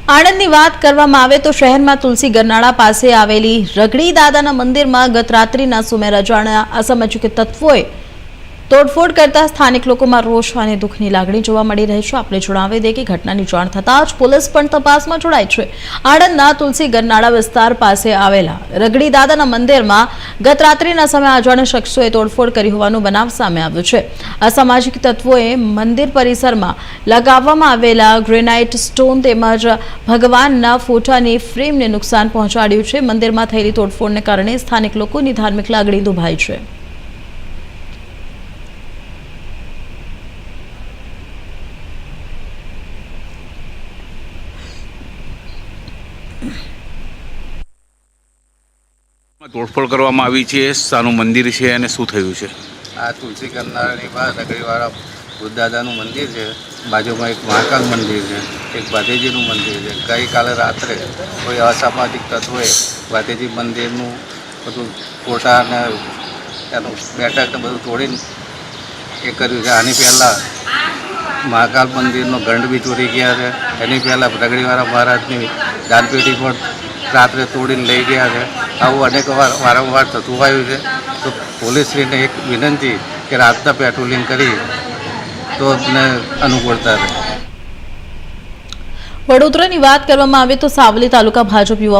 આણંદની વાત કરવામાં આવે તો શહેરમાં તુલસી ગરનાળા પાસે આવેલી રગડી દાદાના મંદિરમાં ગત રાત્રિના સુમેર અજાણ્યા અસામાજિક તત્વોએ તોડફોડ કરતા સ્થાનિક લોકોમાં રોષ અને દુઃખની લાગણી જોવા મળી રહી છે। આપણે જણાવી દઈએ કે ઘટનાની જાણ થતાં જ પોલીસ પણ તપાસમાં જોડાઈ છે। આણંદના તુલસી ગરનાળા વિસ્તાર પાસે આવેલા રગડી દાદાના મંદિરમાં ગત રાત્રિના સમયે અજાણ્યા શખ્સોએ તોડફોડ કરી હોવાનું બનાવ સામે આવ્યો છે। અસામાજિક તત્વોએ મંદિર પરિસરમાં લગાવવામાં આવેલા ગ્રેનાઇટ સ્ટોન તેમજ ભગવાનના ફોટાની ફ્રેમને નુકસાન પહોંચાડ્યું છે। મંદિરમાં થયેલી તોડફોડને કારણે સ્થાનિક લોકોની ધાર્મિક લાગણી દુભાઈ છે। તોડફોડ કરવામાં આવી છે, શાનું મંદિર છે અને શું થયું છે? આ તુલસી ગરનાળાની બહાર રગડીવાળા બુદ્ધદાદાનું મંદિર છે, બાજુમાં એક મહાકાલ મંદિર છે, એક ભાદેજીનું મંદિર છે। ગઈકાલે રાત્રે કોઈ અસામાજિક તત્વોએ ભાદેજી મંદિરનું બધું ફોટા અને એનું બેઠક બધું તોડીને એ કર્યું છે। આની પહેલાં મહાકાલ મંદિરનો ગંઢ બી ચોરી ગયા છે। એની પહેલાં રગડીવાળા મહારાજની દાનપેટી પણ રાત્રે તોડીને લઈ ગયા છે। આવું અનેક વારંવાર થતું આવ્યું છે। તો પોલીસશ્રીને એક વિનંતી કે રાતના પેટ્રોલિંગ કરી તો અમને અનુકૂળતા રહે। વડોદરાની વાત કરવામાં આવે તો સાવલી તાલુકા ભાજપ યુવા